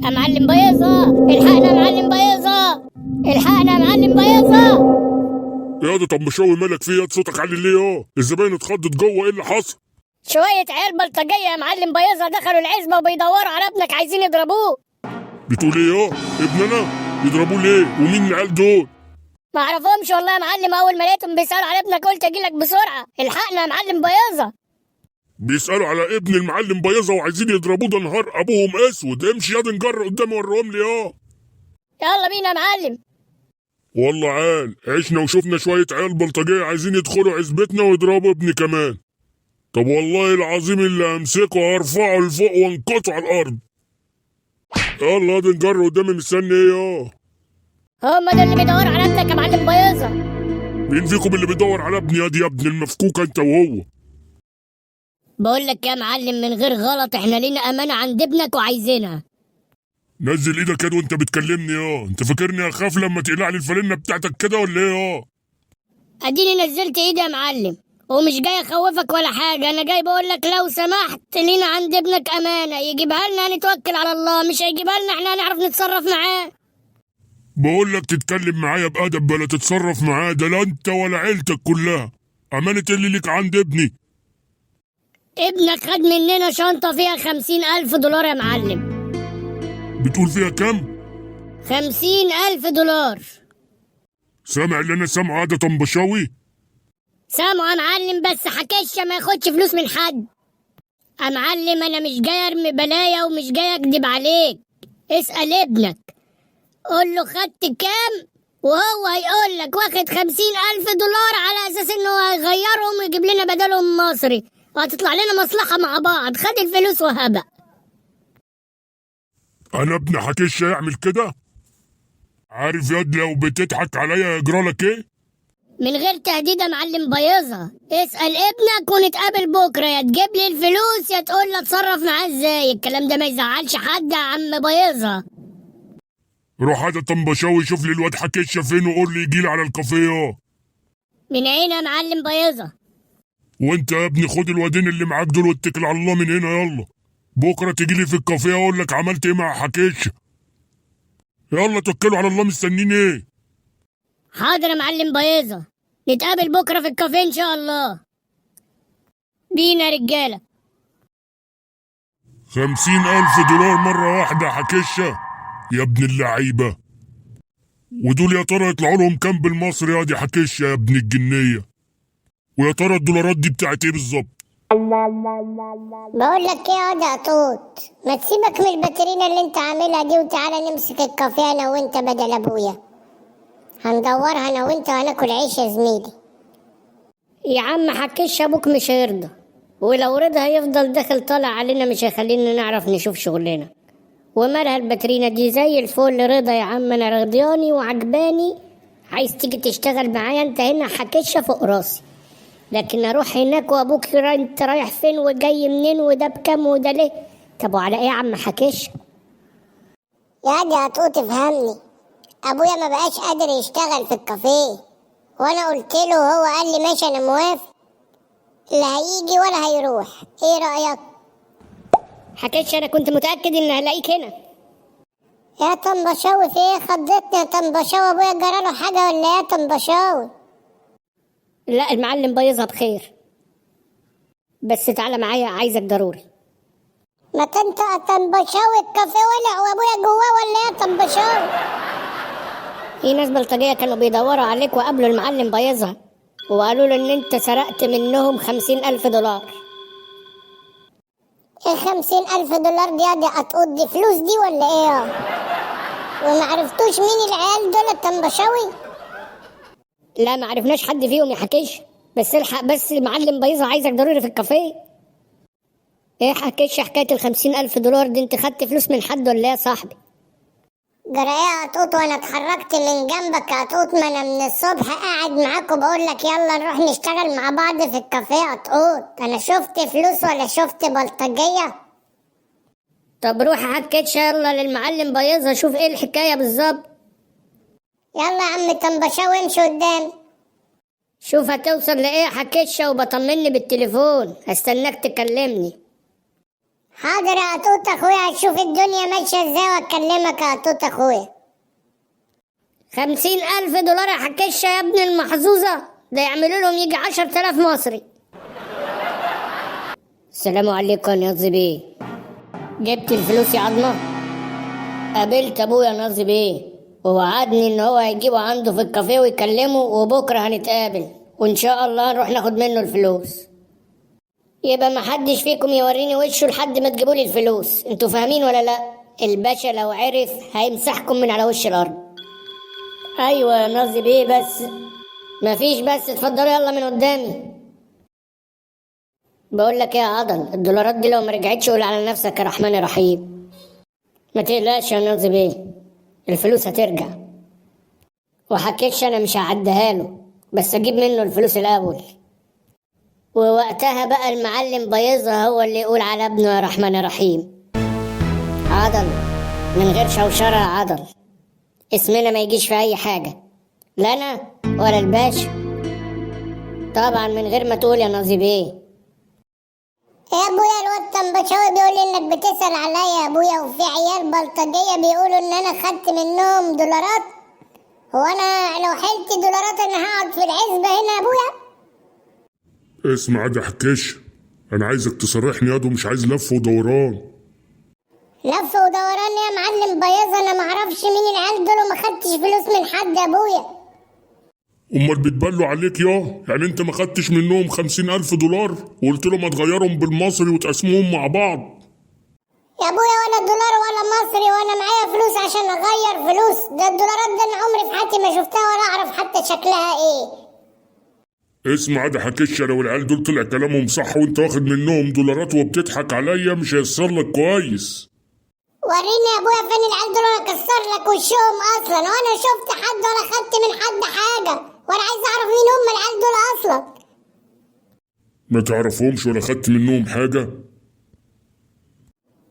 يا معلم بياضة، الحقنا يا معلم بياضة، الحقنا يا معلم بياضة. يا ده طب مشوي مالك فيه؟ يا صوتك عالي ليه؟ الزباين اتخضت جوه، ايه اللي حصل؟ شوية عيال بلطجية يا معلم بياضة دخلوا العزبة وبيدوروا على ابنك عايزين يضربوه. بتقول ايه؟ ابننا يضربوه ليه؟ ومين العيال دول؟ معرفهمش والله يا معلم، أول ما لقيتهم بيسألوا على ابنك قلت أجيلك بسرعة. الحقنا يا معلم بياضة. بيسألوا على ابن المعلم بياضة وعايزين يضربوه؟ ده نهار ابوهم اسود. امشي يا دي نجر قدامي وريهم لي يلا بينا يا معلم. والله عال عشنا وشفنا شوية عيال بلطجية عايزين يدخلوا عزبتنا ويضربوا ابني كمان. طب والله العظيم اللي همسكه هرفعه لفوق وانقطع على الارض. يلا يا دي نجر قدامي مستني ايه هم دول اللي بيدوروا على ابنك يا معلم بياضة. مين فيكم اللي بيدور على ابني يا ابن المفكوكة انت وهو؟ بقول لك يا معلم من غير غلط، احنا لينا أمانة عند ابنك وعايزينها. نزل ايدك كده وانت بتكلمني انت فاكرني اخاف لما تقلع لي الفانلة بتاعتك كده ولا ايه اديني نزلت ايدي يا معلم، ومش جاي اخوفك ولا حاجة، انا جاي بقول لك لو سمحت لينا عند ابنك أمانة، يجيبها لنا هنتوكل على الله، مش هيجيبها لنا احنا هنعرف نتصرف معاه. بقول لك تتكلم معايا بأدب ولا تتصرف معاه، ده لا انت ولا عيلتك كلها. امانة اللي ليك عند ابني. ابنك خد مننا شنطة فيها 50,000 دولار يا معلم. بتقول فيها كام؟ 50,000 دولار. سامع اللي انا سامعه ده طنبشاوي؟ سامع يا معلم، بس حكاشه ما ياخدش فلوس من حد. يا معلم انا مش جاي ارمي بلايا ومش جاي اكدب عليك، اسأل ابنك قول له خدت كام وهو هيقول لك واخد 50,000 دولار على اساس انه هيغيرهم ويجيب لنا بدلهم مصري، وهتطلع لنا مصلحة مع بعض. خد الفلوس وهبق. انا ابن حكيش يعمل كده؟ عارف ياد لو بتضحك عليا يجرالك ايه؟ من غير تهديد يا معلم بياضة، اسأل ابنك ونتقابل بكرة، يا تجيب لي الفلوس يا تقول لي اتصرف معاه ازاي. الكلام ده ما يزعلش حد يا عم بياضة. روح هذا طنبشاوي شوف لي الواد حكيش فين وقول لي يجيلي على الكافيه من عين يا معلم بياضة. وانت يا ابني خد الوادين اللي معاك دول واتكل على الله من هنا يلا. بكره تجيلي في الكافيه اقول لك عملت ايه مع حكيش. يلا توكلوا على الله، مستنيين ايه؟ حاضر يا معلم بياضة، نتقابل بكرة في الكافيه إن شاء الله. بينا يا رجالة. 50,000 دولار مرة واحدة حكيشة يا ابن اللعيبة. ودول يا ترى يطلعوا لهم كام بالمصري يا دي حكيشة يا ابن الجنية؟ ويا ترى الدولارات دي بتاعت ايه بالظبط؟ بقول لك ايه يا واد توت، ما تسيبك من الباترينا اللي انت عاملها دي وتعالى نمسك الكافيه انا وانت بدل ابويا. هندورها انا وانت وهناكل عيش يا زميلي. يا عم حكيش أبوك مش هيرضى، ولو رضى هيفضل داخل طالع علينا، مش هيخلينا نعرف نشوف شغلنا. ومالها الباترينا دي زي الفل، رضا يا عم، أنا رضياني وعجباني. عايز تيجي تشتغل معايا انت هنا حكيشة فوق راسي، لكن اروح هناك وابوك انت رايح فين وجاي منين وده بكام وده ليه؟ طب وعلى ايه يا عم حكيش؟ يا دي هتقول تفهمني، ابويا ما بقاش قادر يشتغل في الكافيه، وانا قلت له وهو قال لي ماشي انا موافق، لا هيجي ولا هيروح. ايه رأيك؟ حكيش انا كنت متأكد ان هلاقيك هنا. يا طنبشاوي في ايه خضتني يا طنبشاوي؟ ابويا جراله حاجة ولا ايه يا طنبشاوي؟ لا المعلم بيظهر بخير، بس تعالى معايا عايزك ضروري. ما كنت يا طنبشاوي الكافيه ولع وابويا جواه ولا ايه يا طنبشاوي؟ في ناس بلطجية كانوا بيدوروا عليك وقابلوا المعلم بيظهر وقالوا له ان انت سرقت منهم 50,000 دولار. ايه 50,000 دولار دي هتقول دي فلوس دي ولا ايه؟ وما عرفتوش مين العيال دول الطنبشاوي؟ لا ما عرفناش حد فيهم يا حكيش، بس الحق بس المعلم بيظهر عايزك ضروري في الكافيه. ايه حكيش حكاية 50,000 دولار دي؟ انت خدت فلوس من حد ولا ايه يا صاحبي؟ جرى ايه يا توت وانا اتحركت من جنبك يا توت؟ ما انا من الصبح قاعد معاك وبقول لك يلا نروح نشتغل مع بعض في الكافيه يا توت. انا شفت فلوس ولا شفت بلطجية؟ طب روح حكيتش يلا للمعلم بيظهر شوف ايه الحكاية بالظبط. يلا يا عم طنبشاوي امشي قدامي. شوف هتوصل لايه حكيتش وبطمني بالتليفون، هستناك تكلمني. حاضر يا قطوط اخويا، هتشوف الدنيا ماشيه ازاي واكلمك يا قطوط اخويا. 50,000 دولار يا حكشة يا ابن المحظوظة، ده يعملوا لهم يجي 10,000 مصري. السلام عليكم يا بيه. جبت الفلوس يا عظمة؟ قابلت ابويا ناظر بيه ووعدني ان هو هيجيبه عنده في الكافيه ويكلمه، وبكره هنتقابل وان شاء الله نروح ناخد منه الفلوس. يبقى ما حدش فيكم يوريني وشه لحد ما تجيبولي الفلوس، انتوا فاهمين ولا لا؟ الباشا لو عرف هيمسحكم من على وش الارض. ايوه يا ناظر بيه، بس مفيش بس، اتفضلوا يلا من قدامي. بقول لك ايه يا عضل، الدولارات دي لو ما رجعتش قول على نفسك يا رحمن الرحيم. ما تقلقش يا ناظر بيه، الفلوس هترجع. وحكيتش انا مش هعديها له، بس اجيب منه الفلوس الاول، ووقتها بقى المعلم بيظة هو اللي يقول على ابنه يا رحمن الرحيم. عضل من غير شوشرة يا عضل، اسمنا ما يجيش في اي حاجة، لا انا ولا الباشا، طبعا من غير ما تقول يا ناظر بيه. يا ابويا الواد طنبشاوي بيقول لي انك بتسأل عليا يا ابويا، وفي عيال بلطجية بيقولوا ان انا خدت منهم دولارات. هو انا لو حلت دولارات انا هقعد في العزبة هنا يا ابويا؟ اسمع يا حكيش، انا عايزك تصرحني ياض، ومش عايز لف ودوران. لف ودوران يا معلم بياض؟ انا معرفش مين العيال دول وما خدتش فلوس من حد يا ابويا. امال بيتبلوا عليك يعني انت ما خدتش منهم 50,000 دولار وقلت لهم هتغيرهم بالمصري وتقسموهم مع بعض؟ يا ابويا ولا دولار ولا مصري، وانا معايا فلوس عشان اغير فلوس؟ ده الدولارات ده انا عمري في حياتي ما شفتها ولا اعرف حتى شكلها ايه. اسمع ده حكيش، لو العيال دول طلع كلامهم صح وانت واخد منهم دولارات وبتضحك عليا مش هيصير لك كويس. وريني يا ابويا فين العيال دول وانا اكسر لك وشهم اصلا، وانا شفت حد ولا خدت من حد حاجه، وانا عايز اعرف مين هم العيال دول اصلا. ما تعرفهمش ولا خدت منهم حاجه؟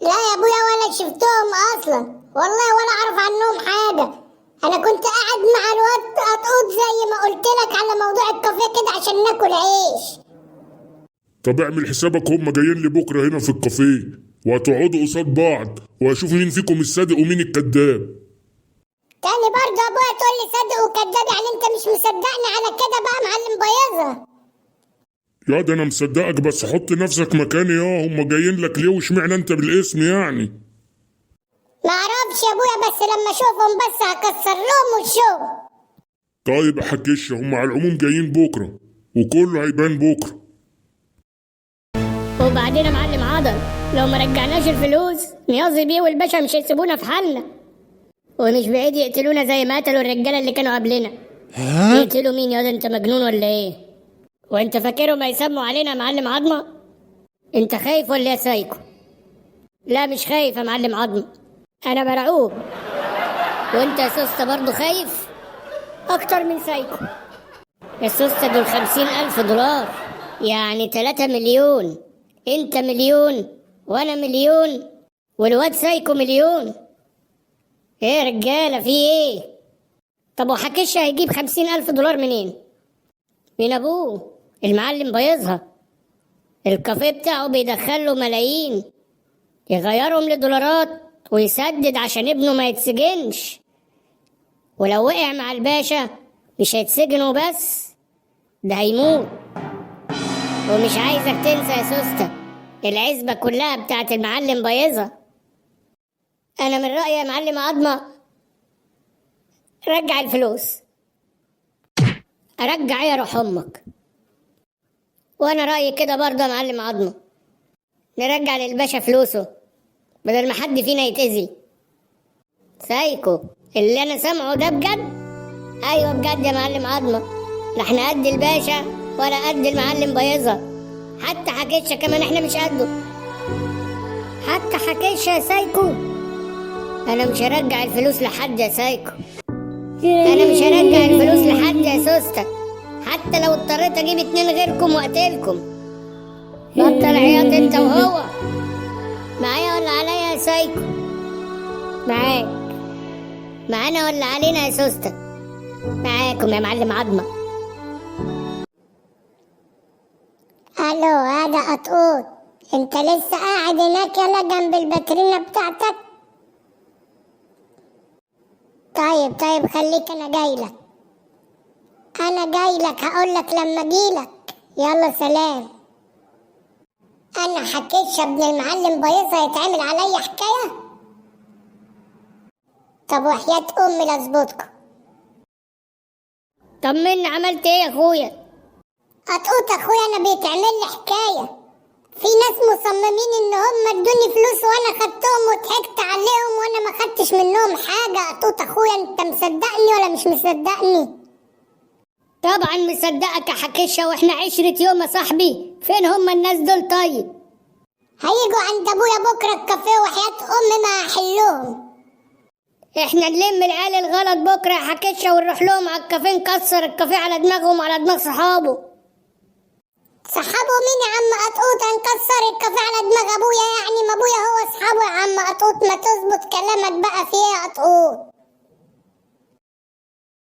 لا يا ابويا ولا شفتهم اصلا والله، ولا اعرف عنهم حاجه. انا كنت قاعد مع الواد قطوط زي ما قلت لك على موضوع الكافيه كده عشان ناكل عيش. طب اعمل حسابك هم جايين لي بكره هنا في الكافيه وهتقعدوا قصاد بعض وهشوف مين فيكم الصادق ومين الكذاب. تاني برضه يا ابويا تقول لي صادق وكذاب؟ يعني انت مش مصدقني على كده بقى معلم بياضة؟ يا ده انا مصدقك، بس حط نفسك مكاني. هم جايين لك ليه واشمعنى انت بالاسم يعني؟ ما اعرفش يا ابويا، بس لما اشوفهم بس هكسر لهم وشهم. طيب حكيش، هم على العموم جايين بكره وكله هيبان بكره. وبعدين يا معلم عضل، لو ما رجعناش الفلوس نياظر بيه والباشا مش هيسيبونا في حالنا، ومش بعيد يقتلونا زي ما قتلوا الرجاله اللي كانوا قبلنا. يقتلوا مين يا ده؟ انت مجنون ولا ايه؟ وانت فاكرهم هيسموا علينا يا معلم عظمه؟ انت خايف ولا يا سايكو؟ لا مش خايف يا معلم عظمه، انا مرعوب. وانت يا سوسته برضه خايف اكتر من سايكو. السوسته دول 50,000 دولار، يعني 3 مليون. انت مليون وانا مليون والواد سايكو مليون. ايه يا رجاله في ايه؟ طب وحكيش هيجيب 50,000 دولار منين؟ من ابوه المعلم بيظهر، الكافيه بتاعه بيدخله ملايين يغيرهم لدولارات ويسدد عشان ابنه ما يتسجنش. ولو وقع مع الباشا مش هيتسجن وبس، ده هيموت. ومش عايزك تنسى يا سوسته، العزبة كلها بتاعت المعلم بيظة. انا من رأيي يا معلم عظمة رجع الفلوس. ارجع يا روح امك. وانا رأيي كده برضه يا معلم عظمة، نرجع للباشا فلوسه بدل ما حد فينا يتأذي. سايكو اللي انا سامعه ده بجد؟ ايوه بجد يا معلم عظمة، لا احنا قد الباشا ولا قد المعلم بيظة، حتى حكيتش كمان احنا مش قده. حتى حكيتش يا سايكو، انا مش هرجع الفلوس لحد يا سايكو، انا مش هرجع الفلوس لحد يا سوسته، حتى لو اضطريت اجيب 2 غيركم واقتلكم. بطل عياط انت وهو. معايا ولا عليا يا سايكو؟ معاك. معانا ولا علينا يا سوسته؟ معاكم يا معلم عظمه. الو هذا قطوط، انت لسه قاعد هناك يلا جنب الباترينا بتاعتك؟ طيب خليك، انا جايلك هقولك لما اجيلك. يلا سلام. انا حكيتش ابن المعلم بايظة يتعمل عليا حكاية؟ طب وحياة امي لاظبطكم. طمني عملت ايه يا اخويا؟ قطقوط اخويا انا بيتعمل لي حكاية. في ناس مصممين ان هم ادوني فلوس وانا خدتهم وضحكت عليهم وانا ما خدتش منهم حاجة. قطقوط اخويا انت مصدقني ولا مش مصدقني؟ طبعا مصدقك يا حكيشة، واحنا 10 يوم يا صاحبي. فين هم الناس دول طيب؟ هيجوا عند ابويا بكرة الكافيه وحياة امي ما هحلهم. احنا نلم العيال الغلط بكرة يا حكيشة ونروح لهم على الكافيه، نكسر الكافيه على دماغهم وعلى دماغ صحابه. صحابه مين يا عم قطقوط؟ هنكسر الكافيه على دماغ ابويا يعني؟ ما ابويا هو اصحابه يا عم قطقوط. ما تظبط كلامك بقى فيه يا قطقوط.